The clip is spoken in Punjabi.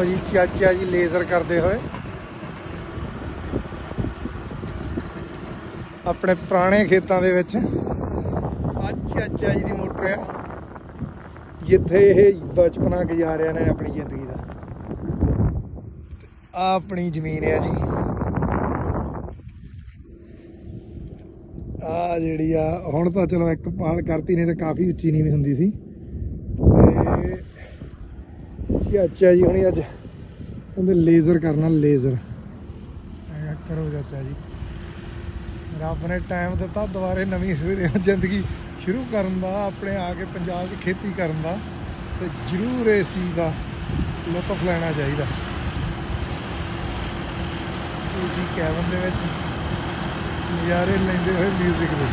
ਲਓ ਜੀ ਚਾਚਾ ਜੀ ਲੇਜ਼ਰ ਕਰਦੇ ਹੋਏ ਆਪਣੇ ਪੁਰਾਣੇ ਖੇਤਾਂ ਦੇ ਵਿੱਚ। ਆ ਚਾਚਾ ਜੀ ਦੀ ਮੋਟਰ ਆ, ਜਿੱਥੇ ਇਹ ਬਚਪਨਾ ਗੁਜ਼ਾਰਿਆ ਨੇ ਆਪਣੀ ਜ਼ਿੰਦਗੀ ਦਾ। ਆ ਆਪਣੀ ਜ਼ਮੀਨ ਹੈ ਜੀ। ਆ ਜਿਹੜੀ ਆ ਹੁਣ ਤਾਂ ਚਲੋ ਇੱਕ ਪਾਲ ਕਰਤੀ, ਨਹੀਂ ਤਾਂ ਕਾਫੀ ਉੱਚੀ ਨੀਵੀਂ ਹੁੰਦੀ ਸੀ। ਤੇ ਚਾਚਾ ਜੀ ਹੁਣੀ ਅੱਜ ਕਹਿੰਦੇ ਲੇਜ਼ਰ ਕਰਨਾ, ਲੇਜ਼ਰ। ਮੈਂ ਕਿਹਾ ਕਰੋ ਚਾਚਾ ਜੀ, ਰੱਬ ਨੇ ਟਾਈਮ ਦਿੱਤਾ ਦੁਬਾਰੇ ਨਵੀਂ ਜ਼ਿੰਦਗੀ ਸ਼ੁਰੂ ਕਰਨ ਦਾ, ਆਪਣੇ ਆ ਕੇ ਪੰਜਾਬ 'ਚ ਖੇਤੀ ਕਰਨ ਦਾ, ਤੇ ਜ਼ਰੂਰ ਇਸ ਚੀਜ਼ ਦਾ ਲੁਤਫ ਲੈਣਾ ਚਾਹੀਦਾ। ਏਸੀ ਕੈਬਨ ਦੇ ਵਿੱਚ ਨਜ਼ਾਰੇ ਲੈਂਦੇ ਹੋਏ ਮਿਊਜ਼ਿਕ ਦੇ।